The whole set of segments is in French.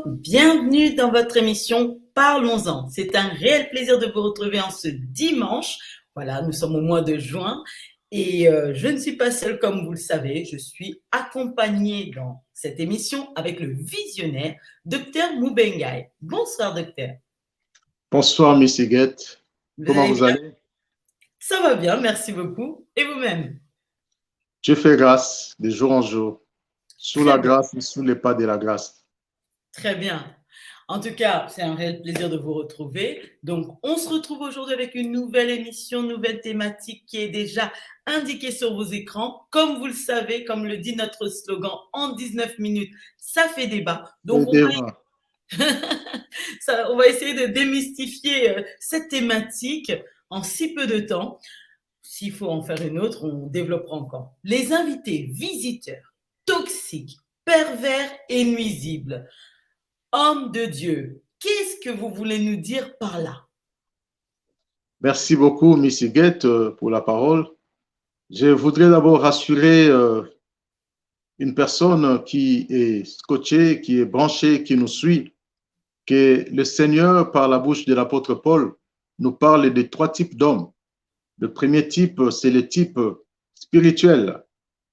bienvenue dans votre émission Parlons-en. C'est un réel plaisir de vous retrouver en ce dimanche. Voilà, nous sommes au mois de juin et je ne suis pas seule comme vous le savez. Je suis accompagnée dans cette émission avec le visionnaire Dr Mubengai. Bonsoir docteur. Bonsoir, Miss Huguette. Vous Comment allez vous bien? allez? Ça va bien, merci beaucoup. Et vous-même? Dieu fait grâce de jour en jour, sous Très la bien. grâce et sous les pas de la grâce. Très bien. En tout cas, c'est un réel plaisir de vous retrouver. Donc, on se retrouve aujourd'hui avec une nouvelle émission, une nouvelle thématique qui est déjà indiquée sur vos écrans. Comme vous le savez, comme le dit notre slogan, en 19 minutes, ça fait débat. Donc, C'est devant. on va essayer de démystifier cette thématique en si peu de temps. S'il faut en faire une autre, on développera encore. Les invités visiteurs, toxiques, pervers et nuisibles. Homme de Dieu, qu'est-ce que vous voulez nous dire par là? Merci beaucoup, Miss Huguette, pour la parole. Je voudrais d'abord rassurer une personne qui est scotchée, qui est branchée, qui nous suit, que le Seigneur, par la bouche de l'apôtre Paul, nous parle de trois types d'hommes. Le premier type, c'est le type spirituel.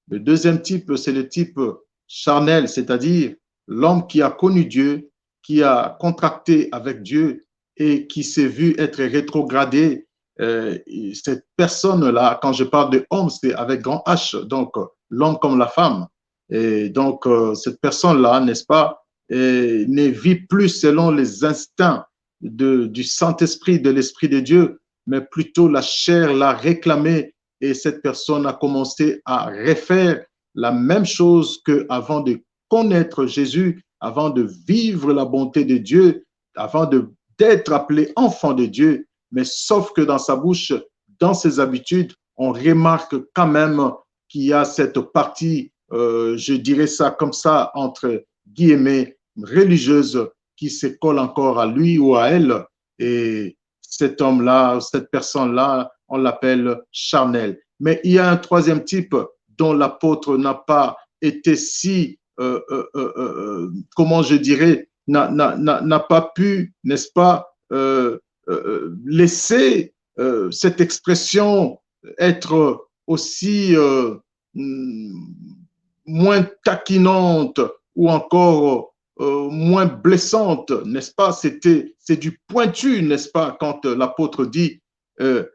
Le deuxième type, c'est le type charnel, c'est-à-dire l'homme qui a connu Dieu, qui a contracté avec Dieu et qui s'est vu être rétrogradé. Cette personne-là, quand je parle de homme, c'est avec grand H, donc l'homme comme la femme. Et donc, cette personne-là, n'est-ce pas, ne vit plus selon les instincts du Saint-Esprit, de l'Esprit de Dieu, mais plutôt la chair l'a réclamé et cette personne a commencé à refaire la même chose qu'avant de connaître Jésus, avant de vivre la bonté de Dieu, avant d'être appelé enfant de Dieu. Mais sauf que dans sa bouche, dans ses habitudes, on remarque quand même qu'il y a cette partie, je dirais ça comme ça, entre guillemets, religieuse qui se colle encore à lui ou à elle. Et cet homme-là, cette personne-là, on l'appelle charnel. Mais il y a un troisième type dont l'apôtre n'a pas été si, comment je dirais, n'a pas pu, n'est-ce pas, laisser cette expression être aussi moins taquinante ou encore moins blessante, n'est-ce pas? C'est du pointu, n'est-ce pas, quand l'apôtre dit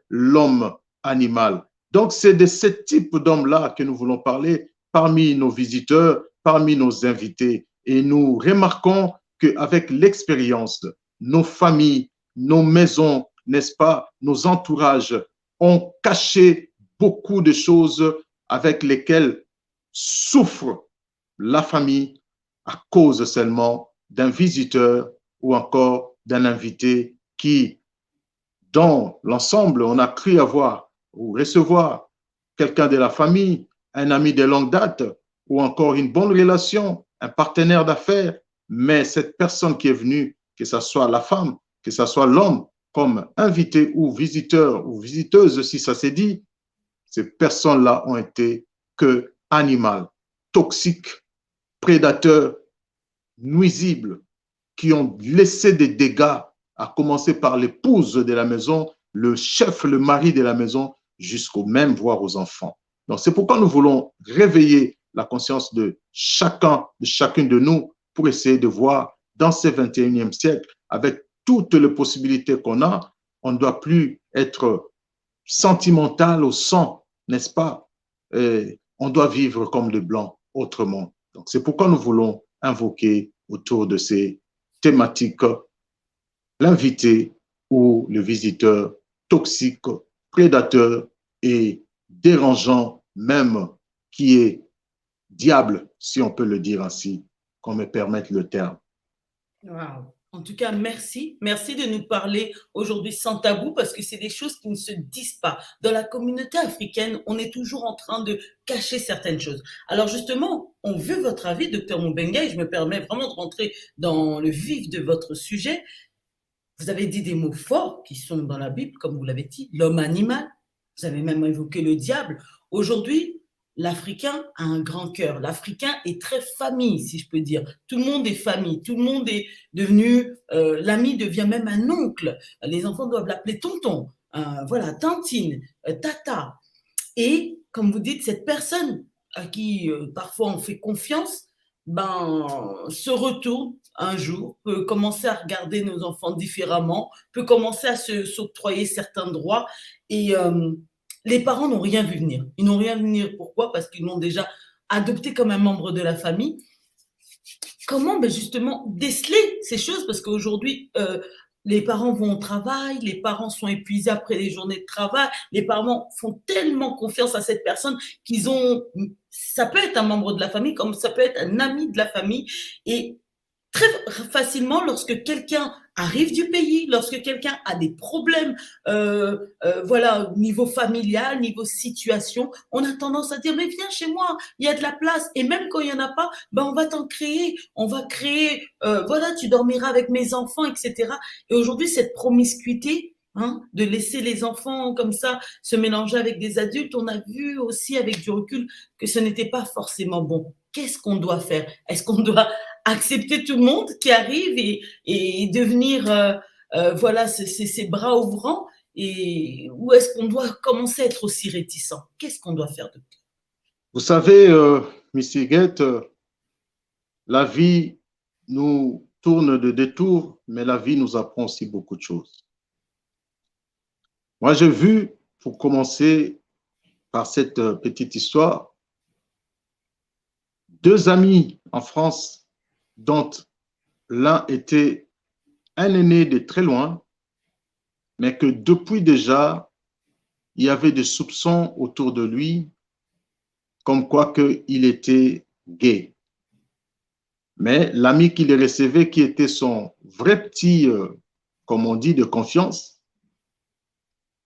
l'homme animal. Donc, c'est de ce type d'homme-là que nous voulons parler parmi nos visiteurs, parmi nos invités. Et nous remarquons qu'avec l'expérience, nos familles, nos maisons, n'est-ce pas, nos entourages ont caché beaucoup de choses avec lesquelles souffre la famille à cause seulement d'un visiteur ou encore d'un invité qui, dans l'ensemble, on a cru avoir ou recevoir quelqu'un de la famille, un ami de longue date ou encore une bonne relation, un partenaire d'affaires, mais cette personne qui est venue, que ce soit la femme, que ce soit l'homme, comme invité ou visiteur ou visiteuse, si ça s'est dit, ces personnes-là ont été que animales, toxiques, prédateurs, nuisibles, qui ont laissé des dégâts, à commencer par l'épouse de la maison, le chef, le mari de la maison, jusqu'au même, voire aux enfants. Donc, c'est pourquoi nous voulons réveiller la conscience de chacun, de chacune de nous, pour essayer de voir dans ce 21e siècle, avec toutes les possibilités qu'on a, on ne doit plus être sentimental au sang, n'est-ce pas? On doit vivre comme des Blancs autrement. Donc, c'est pourquoi nous voulons invoquer autour de ces thématiques l'invité ou le visiteur toxique, prédateur et dérangeant même, qui est diable, si on peut le dire ainsi, qu'on me permette le terme. Wow. En tout cas, merci. Merci de nous parler aujourd'hui sans tabou parce que c'est des choses qui ne se disent pas. Dans la communauté africaine, on est toujours en train de cacher certaines choses. Alors justement, on veut votre avis, docteur Mubenga, et je me permets vraiment de rentrer dans le vif de votre sujet. Vous avez dit des mots forts qui sont dans la Bible, comme vous l'avez dit, l'homme animal. Vous avez même évoqué le diable. Aujourd'hui, l'Africain a un grand cœur. L'Africain est très famille, si je peux dire. Tout le monde est famille. Tout le monde est devenu, l'ami devient même un oncle. Les enfants doivent l'appeler tonton, voilà, tantine, tata. Et comme vous dites, cette personne à qui parfois on fait confiance, ben, se retourne un jour, peut commencer à regarder nos enfants différemment, peut commencer à s'octroyer certains droits. Et les parents n'ont rien vu venir. Ils n'ont rien vu venir. Pourquoi? Parce qu'ils l'ont déjà adopté comme un membre de la famille. Comment ben justement déceler ces choses? Parce qu'aujourd'hui, les parents vont au travail, les parents sont épuisés après les journées de travail, les parents font tellement confiance à cette personne qu'ils ont, ça peut être un membre de la famille comme ça peut être un ami de la famille. Et très facilement, lorsque quelqu'un arrive du pays, lorsque quelqu'un a des problèmes, voilà, niveau familial, niveau situation, on a tendance à dire, mais viens chez moi, il y a de la place. Et même quand il n'y en a pas, ben on va t'en créer, on va créer, voilà, tu dormiras avec mes enfants, etc. Et aujourd'hui, cette promiscuité, hein, de laisser les enfants comme ça se mélanger avec des adultes, on a vu aussi avec du recul que ce n'était pas forcément bon. Qu'est-ce qu'on doit faire? Est-ce qu'on doit accepter tout le monde qui arrive et devenir voilà ces bras ouvrants et où est-ce qu'on doit commencer à être aussi réticent? Qu'est-ce qu'on doit faire de plus? Vous savez, Miss Higuette, la vie nous tourne de détours, mais la vie nous apprend aussi beaucoup de choses. Moi, j'ai vu, pour commencer par cette petite histoire, deux amis en France dont l'un était un aîné de très loin, mais que depuis déjà, il y avait des soupçons autour de lui, comme quoi qu'il était gay. Mais l'ami qui le recevait, qui était son vrai petit, comme on dit, de confiance,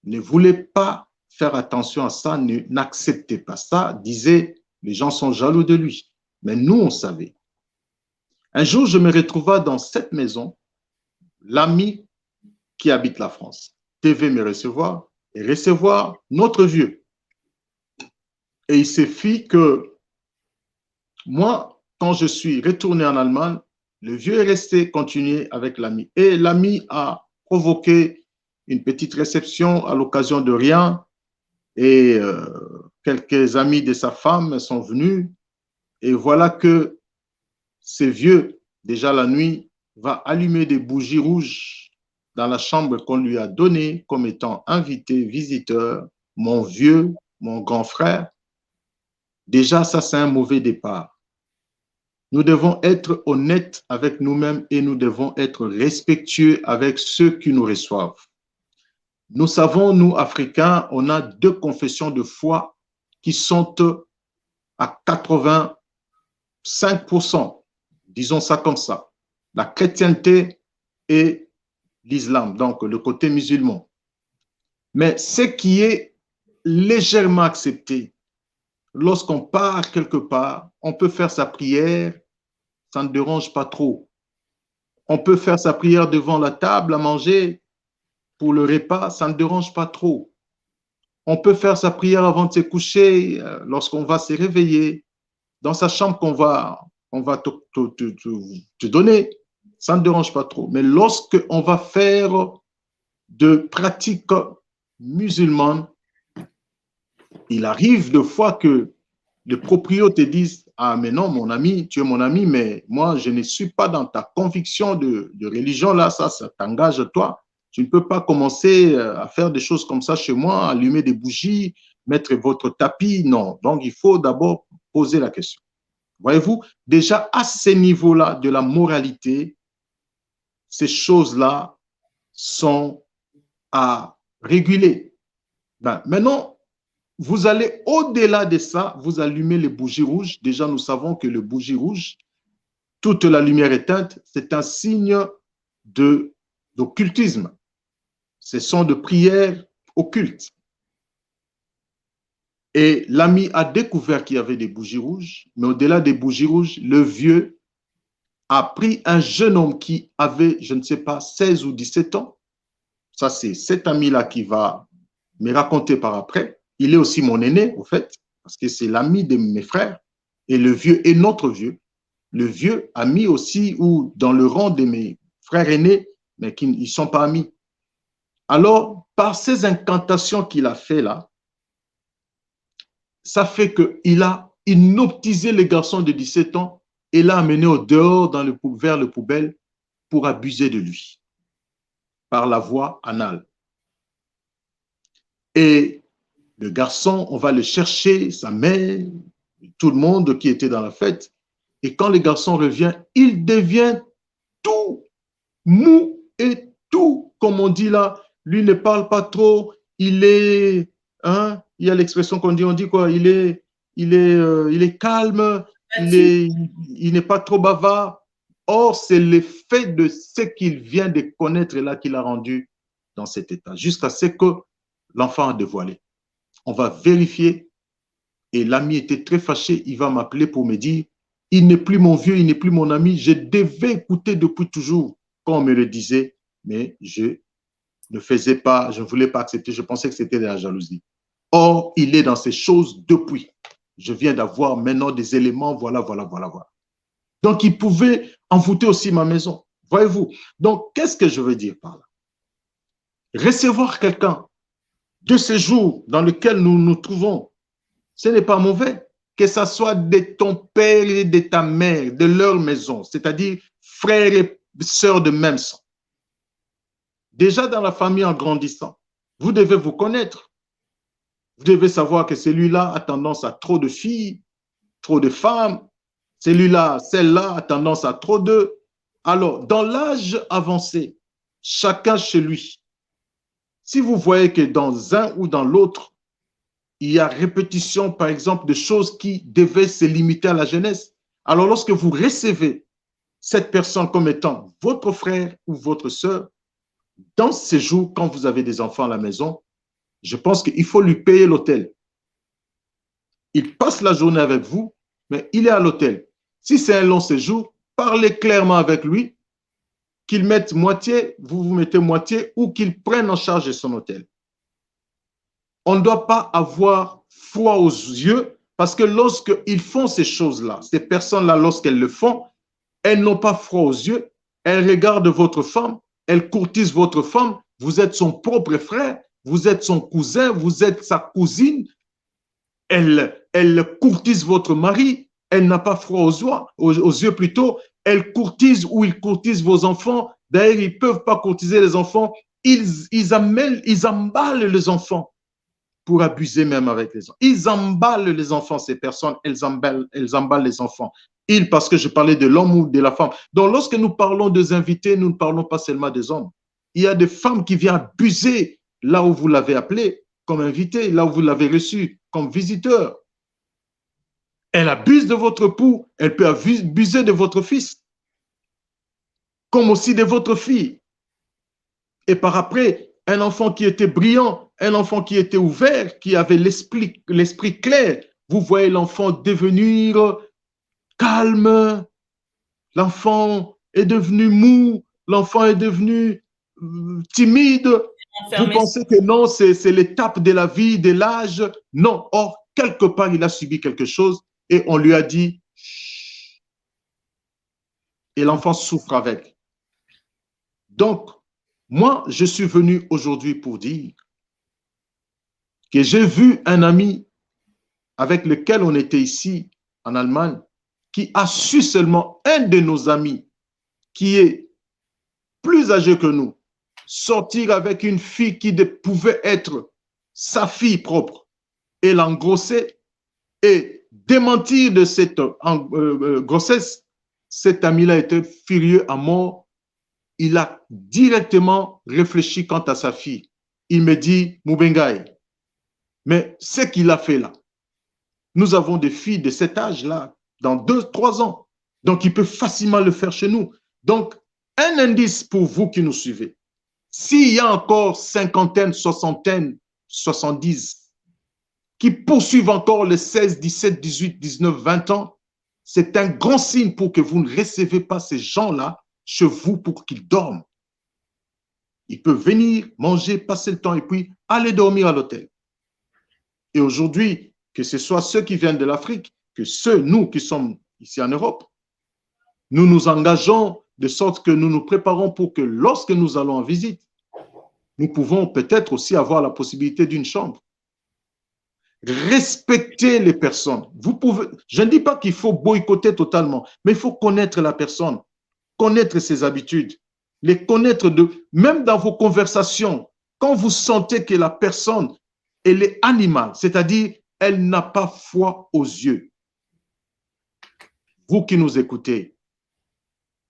ne voulait pas faire attention à ça, n'acceptait pas ça, disait, les gens sont jaloux de lui. Mais nous, on savait. Un jour, je me retrouva dans cette maison, l'ami qui habite la France devait me recevoir et recevoir notre vieux. Et il s'est fait que moi, quand je suis retourné en Allemagne, le vieux est resté continuer avec l'ami. Et l'ami a provoqué une petite réception à l'occasion de rien. Et quelques amis de sa femme sont venus. Et voilà que ce vieux, déjà la nuit, va allumer des bougies rouges dans la chambre qu'on lui a donnée comme étant invité, visiteur, mon vieux, mon grand frère. Déjà, ça, c'est un mauvais départ. Nous devons être honnêtes avec nous-mêmes et nous devons être respectueux avec ceux qui nous reçoivent. Nous savons, nous, Africains, on a deux confessions de foi qui sont à 85%, disons ça comme ça, la chrétienté et l'islam, donc le côté musulman. Mais ce qui est légèrement accepté, lorsqu'on part quelque part, on peut faire sa prière, ça ne dérange pas trop. On peut faire sa prière devant la table à manger pour le repas, ça ne dérange pas trop. On peut faire sa prière avant de se coucher, lorsqu'on va se réveiller, dans sa chambre on va te donner, ça ne dérange pas trop. Mais lorsqu'on va faire de pratiques musulmanes, il arrive de fois que les proprios te disent « Ah, mais non, mon ami, tu es mon ami, mais moi, je ne suis pas dans ta conviction de religion, là, ça t'engage toi. Tu ne peux pas commencer à faire des choses comme ça chez moi, allumer des bougies, mettre votre tapis, non. Donc, il faut d'abord poser la question. Voyez-vous, déjà à ce niveau-là de la moralité, ces choses-là sont à réguler. Ben, maintenant, vous allez au-delà de ça, vous allumez les bougies rouges. Déjà, nous savons que le bougie rouge, toute la lumière éteinte, c'est un signe d'occultisme. Ce sont de prières occultes. Et l'ami a découvert qu'il y avait des bougies rouges, mais au-delà des bougies rouges, le vieux a pris un jeune homme qui avait, je ne sais pas, 16 ou 17 ans. Ça, c'est cet ami-là qui va me raconter par après. Il est aussi mon aîné, au fait. parce que c'est l'ami de mes frères, et le vieux est notre vieux. Le vieux a mis aussi, ou dans le rang de mes frères aînés, mais qui ne sont pas amis. Alors, par ces incantations qu'il a fait là, ça fait qu'il a hypnotisé le garçon de 17 ans et l'a amené au dehors vers le poubelle pour abuser de lui par la voie anale. Et le garçon, on va le chercher, sa mère, tout le monde qui était dans la fête. Et quand le garçon revient, il devient tout mou et tout, comme on dit là. Lui ne parle pas trop, il est, hein, il y a l'expression qu'on dit, on dit quoi, il est calme, il n'est pas trop bavard. Or, c'est l'effet de ce qu'il vient de connaître là qui l'a rendu dans cet état, jusqu'à ce que l'enfant a dévoilé. On va vérifier. Et l'ami était très fâché. Il va m'appeler pour me dire, il n'est plus mon vieux, il n'est plus mon ami. Je devais écouter depuis toujours quand on me le disait, mais je ne faisais pas, je ne voulais pas accepter. Je pensais que c'était de la jalousie. Or, il est dans ces choses depuis. Je viens d'avoir maintenant des éléments, voilà, voilà, voilà, voilà. Donc, il pouvait envoûter aussi ma maison. Voyez-vous? Donc, qu'est-ce que je veux dire par là? Recevoir quelqu'un de ces jours dans lesquels nous nous trouvons, ce n'est pas mauvais, que ce soit de ton père et de ta mère, de leur maison, c'est-à-dire frères et sœurs de même sang. Déjà dans la famille en grandissant, vous devez vous connaître. Vous devez savoir que celui-là a tendance à trop de filles, trop de femmes. Celui-là, celle-là a tendance à trop d'eux. Alors, dans l'âge avancé, chacun chez lui, si vous voyez que dans un ou dans l'autre, il y a répétition, par exemple, de choses qui devaient se limiter à la jeunesse. Alors, lorsque vous recevez cette personne comme étant votre frère ou votre sœur, dans ces jours, quand vous avez des enfants à la maison, je pense qu'il faut lui payer l'hôtel. Il passe la journée avec vous, mais il est à l'hôtel. Si c'est un long séjour, parlez clairement avec lui, qu'il mette moitié, vous vous mettez moitié, ou qu'il prenne en charge son hôtel. On ne doit pas avoir froid aux yeux, parce que lorsqu'ils font ces choses-là, ces personnes-là, lorsqu'elles le font, elles n'ont pas froid aux yeux, elles regardent votre femme, elles courtisent votre femme, vous êtes son propre frère, vous êtes son cousin, vous êtes sa cousine, elle courtise votre mari, elle n'a pas froid aux yeux plutôt, elle courtise ou ils courtisent vos enfants, d'ailleurs ils ne peuvent pas courtiser les enfants, ils emballent les enfants pour abuser même avec les enfants. Ils emballent les enfants, ces personnes, elles emballent les enfants. Ils, parce que je parlais de l'homme ou de la femme. Donc, lorsque nous parlons des invités, nous ne parlons pas seulement des hommes. Il y a des femmes qui viennent abuser là où vous l'avez appelé comme invité, là où vous l'avez reçu comme visiteur. Elle abuse de votre époux, elle peut abuser de votre fils, comme aussi de votre fille. Et par après, un enfant qui était brillant, un enfant qui était ouvert, qui avait l'esprit clair, vous voyez l'enfant devenir calme, l'enfant est devenu mou, l'enfant est devenu timide. Vous pensez que non, c'est l'étape de la vie, de l'âge. Non, or, quelque part, il a subi quelque chose et on lui a dit, chut. Et l'enfant souffre avec. Donc, moi, je suis venu aujourd'hui pour dire que j'ai vu un ami avec lequel on était ici en Allemagne, qui a su seulement un de nos amis qui est plus âgé que nous, sortir avec une fille qui pouvait être sa fille propre et l'engrosser et démentir de cette grossesse. Cet ami-là était furieux à mort. Il a directement réfléchi quant à sa fille. Il me dit, Moubengaï, mais ce qu'il a fait là, nous avons des filles de cet âge-là, dans 2-3 ans. Donc, il peut facilement le faire chez nous. Donc, un indice pour vous qui nous suivez. S'il y a encore cinquantaine, soixantaine, 70 qui poursuivent encore les 16, 17, 18, 19, 20 ans, c'est un grand signe pour que vous ne recevez pas ces gens-là chez vous pour qu'ils dorment. Ils peuvent venir, manger, passer le temps et puis aller dormir à l'hôtel. Et aujourd'hui, que ce soit ceux qui viennent de l'Afrique, que ceux, nous qui sommes ici en Europe, nous nous engageons de sorte que nous nous préparons pour que lorsque nous allons en visite, nous pouvons peut-être aussi avoir la possibilité d'une chambre. Respecter les personnes. Vous pouvez, je ne dis pas qu'il faut boycotter totalement, mais il faut connaître la personne, connaître ses habitudes, les connaître même dans vos conversations. Quand vous sentez que la personne, elle est animale, c'est-à-dire elle n'a pas foi aux yeux. Vous qui nous écoutez,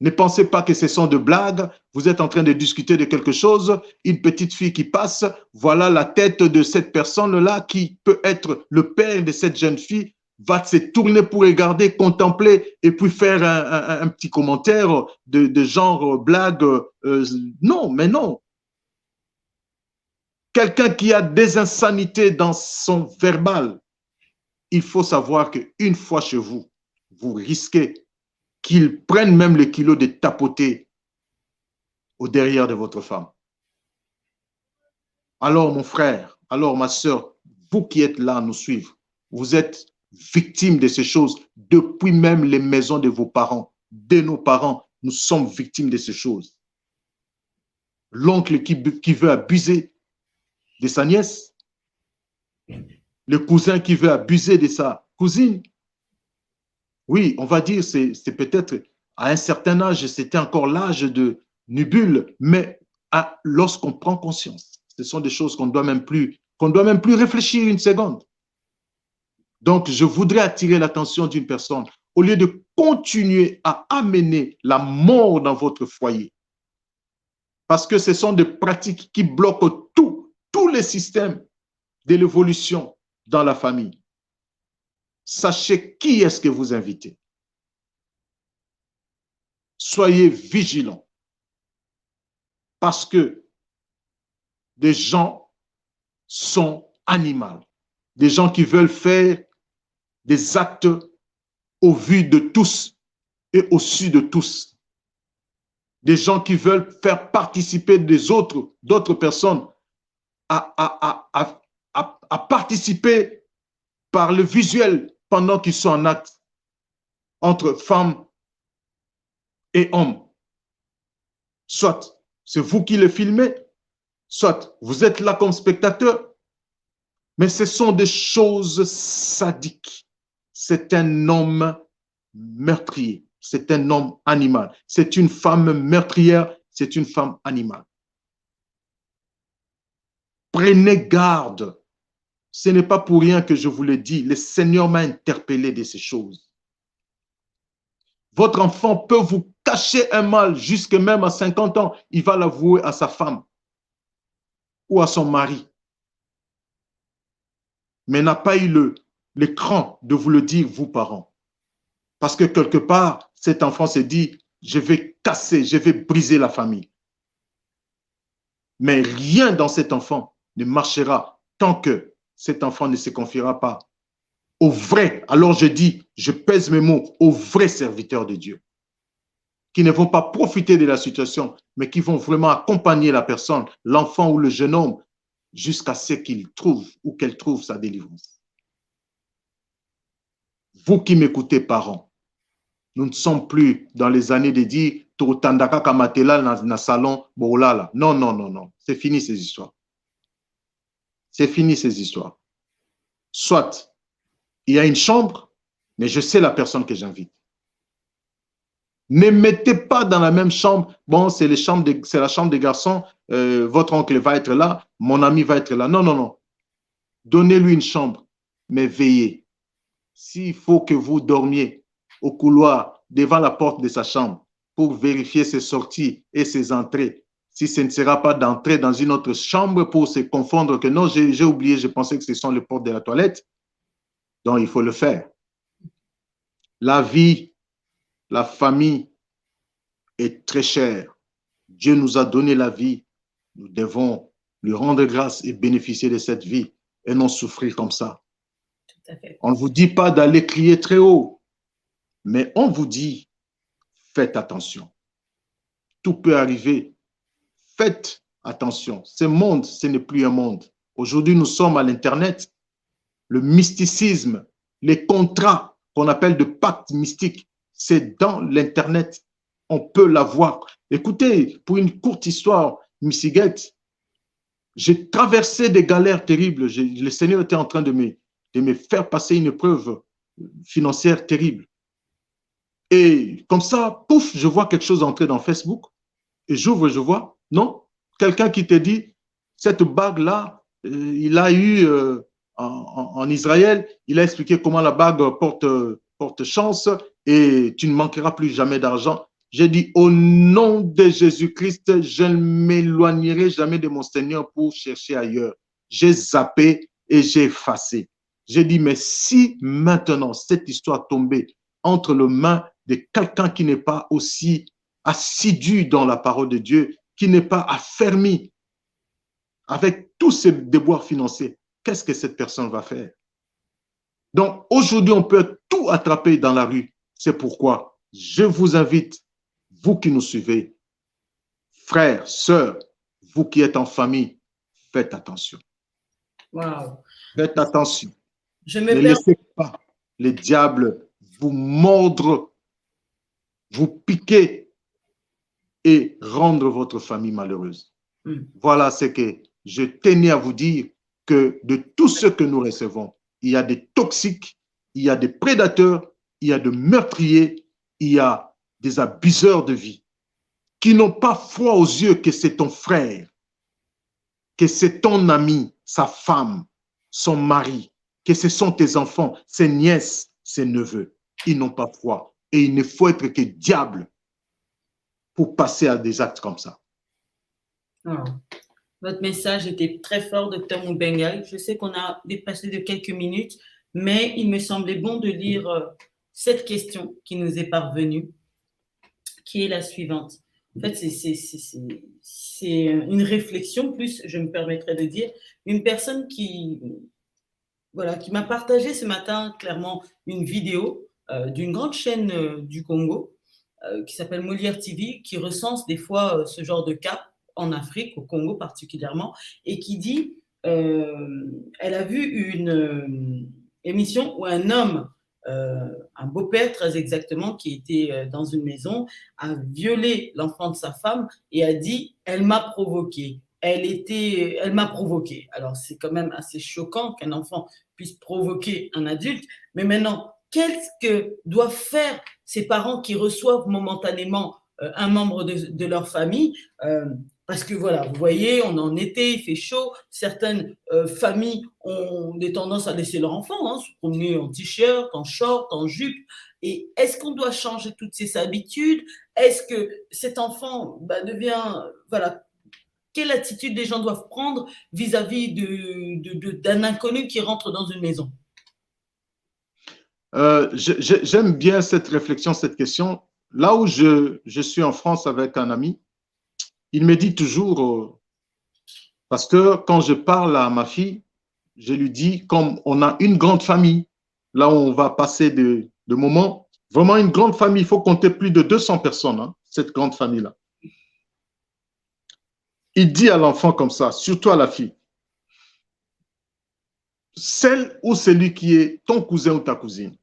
ne pensez pas que ce sont de blagues. Vous êtes en train de discuter de quelque chose. Une petite fille qui passe, voilà la tête de cette personne-là qui peut être le père de cette jeune fille, va se tourner pour regarder, contempler et puis faire un petit commentaire de genre blague. Non, mais non. Quelqu'un qui a des insanités dans son verbal, il faut savoir qu'une fois chez vous, vous risquez qu'ils prennent même le kilo de tapoter au derrière de votre femme. Alors, mon frère, alors ma soeur, vous qui êtes là à nous suivre, vous êtes victimes de ces choses depuis même les maisons de vos parents, de nos parents. Nous sommes victimes de ces choses. L'oncle qui veut abuser de sa nièce, le cousin qui veut abuser de sa cousine. Oui, on va dire, c'est peut-être à un certain âge, c'était encore l'âge de nubule, mais lorsqu'on prend conscience, ce sont des choses qu'on doit même plus réfléchir une seconde. Donc, je voudrais attirer l'attention d'une personne, au lieu de continuer à amener la mort dans votre foyer, parce que ce sont des pratiques qui bloquent tous les systèmes de l'évolution dans la famille. Sachez qui est-ce que vous invitez. Soyez vigilants, parce que des gens sont animaux, des gens qui veulent faire des actes au vu de tous et au su de tous, des gens qui veulent faire participer d'autres personnes à participer par le visuel pendant qu'ils sont en acte entre femmes et hommes. Soit c'est vous qui le filmez, soit vous êtes là comme spectateur, mais ce sont des choses sadiques. C'est un homme meurtrier, c'est un homme animal, c'est une femme meurtrière, c'est une femme animale. Prenez garde. Ce n'est pas pour rien que je vous le dis. Le Seigneur m'a interpellé de ces choses. Votre enfant peut vous cacher un mal jusque même à 50 ans. Il va l'avouer à sa femme ou à son mari. Mais n'a pas eu l'écran de vous le dire, vous parents. Parce que quelque part, cet enfant s'est dit, je vais casser, je vais briser la famille. Mais rien dans cet enfant ne marchera tant que cet enfant ne se confiera pas au vrai, alors je dis, je pèse mes mots, aux vrais serviteurs de Dieu, qui ne vont pas profiter de la situation, mais qui vont vraiment accompagner la personne, l'enfant ou le jeune homme, jusqu'à ce qu'il trouve ou qu'elle trouve sa délivrance. Vous qui m'écoutez, parents, nous ne sommes plus dans les années de dire Totandaka Kamatela dans salon, bolala. Non, non, non, non. C'est fini ces histoires. C'est fini ces histoires. Soit il y a une chambre, mais je sais la personne que j'invite. Ne mettez pas dans la même chambre, bon, c'est la chambre des garçons, votre oncle va être là, mon ami va être là. Non, non, non. Donnez-lui une chambre, mais veillez. S'il faut que vous dormiez au couloir devant la porte de sa chambre pour vérifier ses sorties et ses entrées, si ce ne sera pas d'entrer dans une autre chambre pour se confondre que non, j'ai oublié, je pensais que ce sont les portes de la toilette, donc il faut le faire. La vie, la famille est très chère. Dieu nous a donné la vie. Nous devons lui rendre grâce et bénéficier de cette vie et non souffrir comme ça. On ne vous dit pas d'aller crier très haut, mais on vous dit, faites attention. Tout peut arriver. Faites attention. Ce monde, ce n'est plus un monde. Aujourd'hui, nous sommes à l'Internet. le mysticisme, les contrats qu'on appelle de pactes mystiques, c'est dans l'Internet. On peut l'avoir. Écoutez, pour une courte histoire, Missy Guette, j'ai traversé des galères terribles. Le Seigneur était en train de me faire passer une épreuve financière terrible. Et comme ça, pouf, je vois quelque chose entrer dans Facebook. Et j'ouvre, je vois, non, quelqu'un qui te dit, cette bague-là, il a eu en Israël, il a expliqué comment la bague porte chance et tu ne manqueras plus jamais d'argent. J'ai dit, au nom de Jésus-Christ, je ne m'éloignerai jamais de mon Seigneur pour chercher ailleurs. J'ai zappé et j'ai effacé. J'ai dit, mais si maintenant cette histoire tombait entre les mains de quelqu'un qui n'est pas aussi assidu dans la parole de Dieu, qui n'est pas affermi avec tous ces déboires financiers, qu'est-ce que cette personne va faire? Donc, aujourd'hui, on peut tout attraper dans la rue. C'est pourquoi je vous invite, vous qui nous suivez, frères, sœurs, vous qui êtes en famille, faites attention. Wow. Faites attention. Ne laissez pas les diables vous mordre, vous piquer et rendre votre famille malheureuse. Voilà ce que je tenais à vous dire, que de tout ce que nous recevons, il y a des toxiques, il y a des prédateurs, il y a des meurtriers, il y a des abuseurs de vie qui n'ont pas foi aux yeux que c'est ton frère, que c'est ton ami, sa femme, son mari, que ce sont tes enfants, ses nièces, ses neveux. Ils n'ont pas foi. Et il ne faut être que diable pour passer à des actes comme ça. Oh. Votre message était très fort, Dr Mubenga. Je sais qu'on a dépassé de quelques minutes, mais il me semblait bon de lire cette question qui nous est parvenue, qui est la suivante. En fait, c'est une réflexion, plus je me permettrai de dire, une personne qui m'a partagé ce matin clairement une vidéo d'une grande chaîne du Congo qui s'appelle Molière TV, qui recense des fois ce genre de cas en Afrique, au Congo particulièrement, et qui dit elle a vu une émission où un homme, un beau-père très exactement, qui était dans une maison, a violé l'enfant de sa femme et a dit « elle m'a provoqué ». Elle m'a provoqué. Alors, c'est quand même assez choquant qu'un enfant puisse provoquer un adulte. Mais maintenant, qu'est-ce que doivent faire ces parents qui reçoivent momentanément un membre de leur famille parce que voilà, vous voyez, on est en été, il fait chaud. Certaines familles ont des tendances à laisser leur enfant se promener en t-shirt, en short, en jupe. Et est-ce qu'on doit changer toutes ces habitudes? Est-ce que cet enfant devient... Voilà, quelle attitude les gens doivent prendre vis-à-vis d'un inconnu qui rentre dans une maison? J'aime bien cette réflexion, cette question. Là où je suis en France avec un ami, il me dit toujours, parce que quand je parle à ma fille, je lui dis, comme on a une grande famille, là où on va passer de moments, vraiment une grande famille, il faut compter plus de 200 personnes, cette grande famille-là. Il dit à l'enfant comme ça, surtout à la fille, celle ou celui qui est ton cousin ou ta cousine,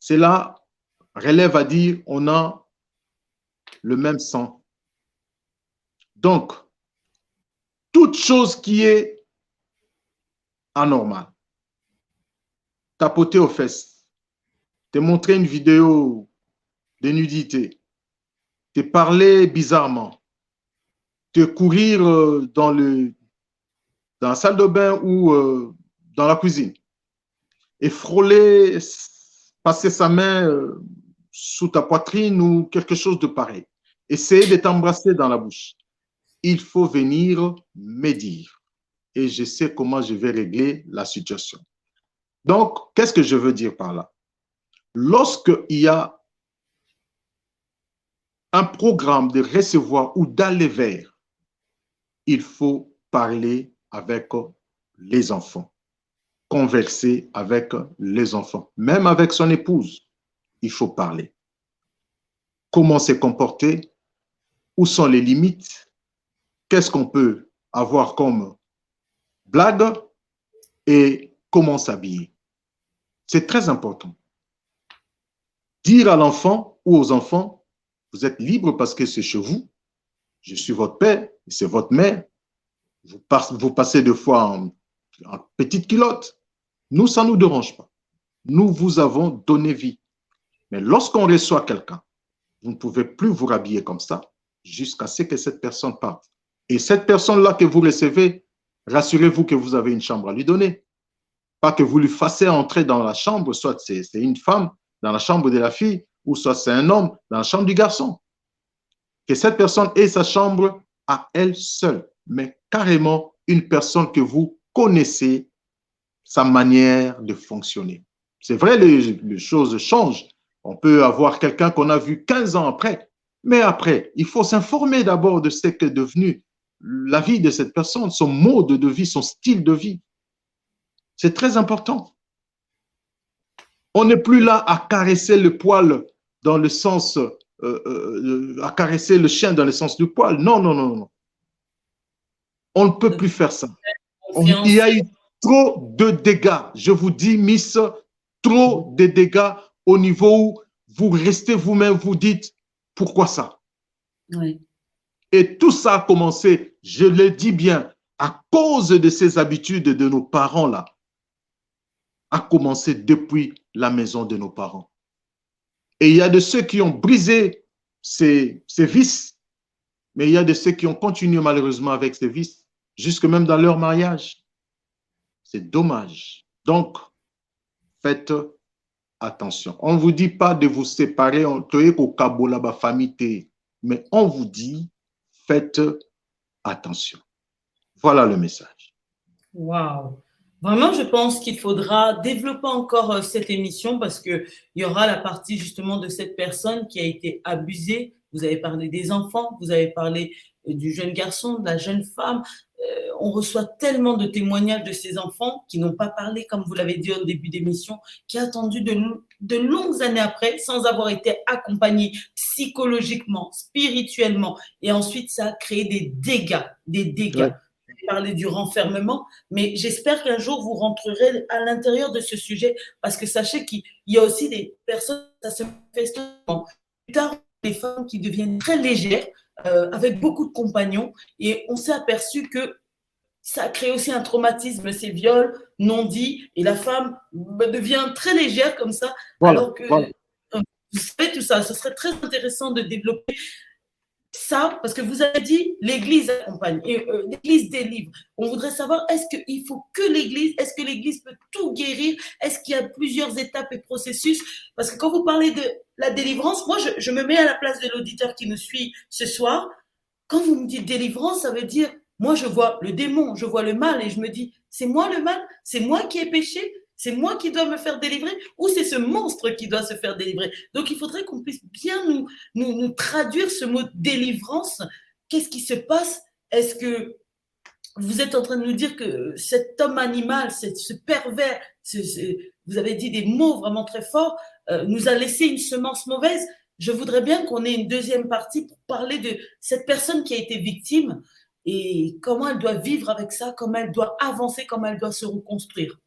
cela relève à dire on a le même sang. Donc, toute chose qui est anormale, tapoter aux fesses, te montrer une vidéo de nudité, te parler bizarrement, te courir dans la salle de bain ou dans la cuisine et frôler, passer sa main sous ta poitrine ou quelque chose de pareil. Essayer de t'embrasser dans la bouche. Il faut venir me dire et je sais comment je vais régler la situation. Donc, qu'est-ce que je veux dire par là? Lorsqu'il y a un programme de recevoir ou d'aller vers, il faut parler avec les enfants, converser avec les enfants, même avec son épouse, il faut parler. Comment se comporter? Où sont les limites? Qu'est-ce qu'on peut avoir comme blague? Et comment s'habiller. C'est très important. Dire à l'enfant ou aux enfants, vous êtes libre parce que c'est chez vous. Je suis votre père, c'est votre mère. Vous passez des fois en petite culotte. Nous, ça ne nous dérange pas. Nous vous avons donné vie. Mais lorsqu'on reçoit quelqu'un, vous ne pouvez plus vous rhabiller comme ça jusqu'à ce que cette personne parte. Et cette personne-là que vous recevez, rassurez-vous que vous avez une chambre à lui donner. Pas que vous lui fassiez entrer dans la chambre, soit c'est une femme dans la chambre de la fille, ou soit c'est un homme dans la chambre du garçon. Que cette personne ait sa chambre à elle seule, mais carrément une personne que vous connaissez, sa manière de fonctionner. C'est vrai, les choses changent. On peut avoir quelqu'un qu'on a vu 15 ans après, mais après, il faut s'informer d'abord de ce qu'est devenu la vie de cette personne, son mode de vie, son style de vie. C'est très important. On n'est plus là à caresser le poil dans le sens, à caresser le chien dans le sens du poil. Non, non, non, non. On ne peut plus faire ça. Il y a eu trop de dégâts. Je vous dis, Miss, trop de dégâts au niveau où vous restez vous-même, vous dites, pourquoi ça? Oui. Et tout ça a commencé, je le dis bien, à cause de ces habitudes de nos parents-là, a commencé depuis la maison de nos parents. Et il y a de ceux qui ont brisé ces vices, mais il y a de ceux qui ont continué malheureusement avec ces vices, jusque même dans leur mariage. C'est dommage. Donc, faites attention. On ne vous dit pas de vous séparer, mais on vous dit, faites attention. Voilà le message. Waouh! Vraiment, je pense qu'il faudra développer encore cette émission parce qu'il y aura la partie justement de cette personne qui a été abusée. Vous avez parlé des enfants, vous avez parlé du jeune garçon, de la jeune femme. On reçoit tellement de témoignages de ces enfants qui n'ont pas parlé, comme vous l'avez dit au début d'émission, qui ont attendu de longues années après sans avoir été accompagnés psychologiquement, spirituellement. Et ensuite, ça a créé des dégâts, des dégâts. Ouais. Parler du renfermement, mais j'espère qu'un jour vous rentrerez à l'intérieur de ce sujet parce que sachez qu'il y a aussi des personnes, ça se manifeste plus tard, des femmes qui deviennent très légères avec beaucoup de compagnons et on s'est aperçu que ça crée aussi un traumatisme, ces viols non dits et la femme devient très légère comme ça, voilà, alors que voilà. Vous savez tout ça, ce serait très intéressant de développer ça, parce que vous avez dit l'Église accompagne, l'Église délivre. On voudrait savoir, est-ce qu'il faut que l'Église, est-ce que l'Église peut tout guérir? Est-ce qu'il y a plusieurs étapes et processus? Parce que quand vous parlez de la délivrance, moi, je me mets à la place de l'auditeur qui nous suit ce soir. Quand vous me dites délivrance, ça veut dire, moi, je vois le démon, je vois le mal et je me dis, c'est moi le mal? C'est moi qui ai péché? C'est moi qui dois me faire délivrer ou c'est ce monstre qui doit se faire délivrer? Donc, il faudrait qu'on puisse bien nous traduire ce mot délivrance. Qu'est-ce qui se passe? Est-ce que vous êtes en train de nous dire que cet homme animal, ce pervers, vous avez dit des mots vraiment très forts, nous a laissé une semence mauvaise? Je voudrais bien qu'on ait une deuxième partie pour parler de cette personne qui a été victime et comment elle doit vivre avec ça, comment elle doit avancer, comment elle doit se reconstruire.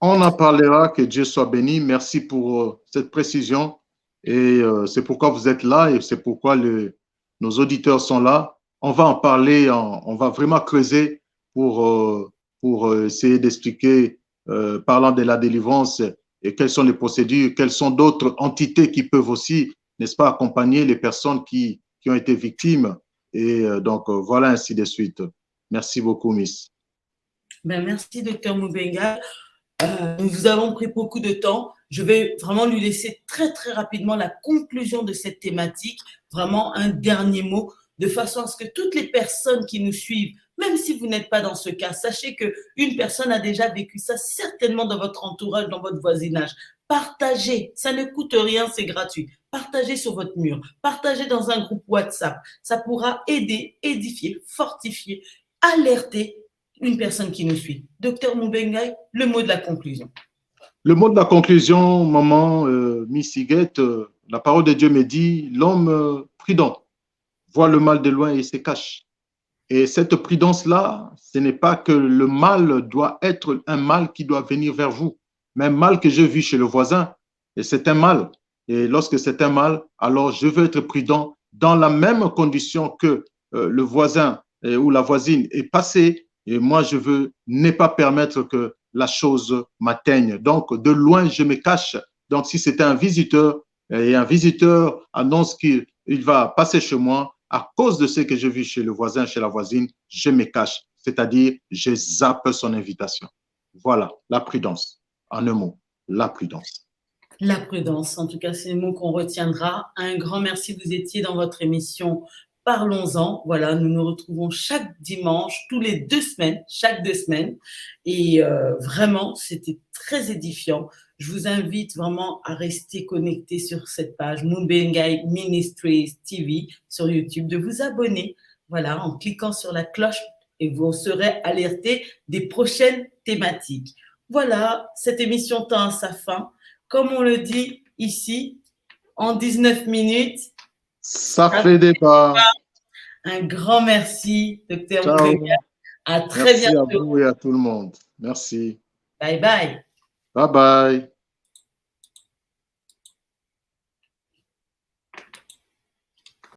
On en parlera, que Dieu soit béni. Merci pour cette précision. Et c'est pourquoi vous êtes là et c'est pourquoi nos auditeurs sont là. On va en parler, on va vraiment creuser pour essayer d'expliquer, parlant de la délivrance, et quelles sont les procédures, quelles sont d'autres entités qui peuvent aussi, n'est-ce pas, accompagner les personnes qui ont été victimes. Et donc, voilà, ainsi de suite. Merci beaucoup, Miss. Ben, merci, Dr Mubenga. Nous avons pris beaucoup de temps. Je vais vraiment lui laisser très, très rapidement la conclusion de cette thématique, vraiment un dernier mot, de façon à ce que toutes les personnes qui nous suivent, même si vous n'êtes pas dans ce cas, sachez qu'une personne a déjà vécu ça certainement dans votre entourage, dans votre voisinage. Partagez, ça ne coûte rien, c'est gratuit. Partagez sur votre mur, partagez dans un groupe WhatsApp. Ça pourra aider, édifier, fortifier, alerter une personne qui nous suit. Docteur Mubenga, le mot de la conclusion. Le mot de la conclusion, maman, Miss Higuette, la parole de Dieu me dit, l'homme prudent voit le mal de loin et se cache. Et cette prudence-là, ce n'est pas que le mal doit être un mal qui doit venir vers vous, mais un mal que j'ai vu chez le voisin, et c'est un mal. Et lorsque c'est un mal, alors je veux être prudent dans la même condition que le voisin ou la voisine est passé, et moi je veux ne pas permettre que la chose m'atteigne. Donc de loin, je me cache. Donc si c'est un visiteur et un visiteur annonce qu'il va passer chez moi, à cause de ce que je vis chez le voisin, chez la voisine, je me cache, c'est-à-dire je zappe son invitation. Voilà, la prudence. En un mot, la prudence. La prudence, en tout cas, c'est le mot qu'on retiendra. Un grand merci, vous étiez dans votre émission Parlons-en. Voilà, nous nous retrouvons chaque dimanche, tous les 2 semaines, chaque 2 semaines. Et vraiment, c'était très édifiant. Je vous invite vraiment à rester connecté sur cette page Mubengai Ministries TV sur YouTube, de vous abonner, voilà, en cliquant sur la cloche et vous serez alerté des prochaines thématiques. Voilà, cette émission tend à sa fin. Comme on le dit ici, en 19 minutes. Ça fait débat. Un grand merci, Dr. Moubenga. Ciao. À très Merci à bientôt. vous et à tout le monde. Merci. Bye bye. Bye bye.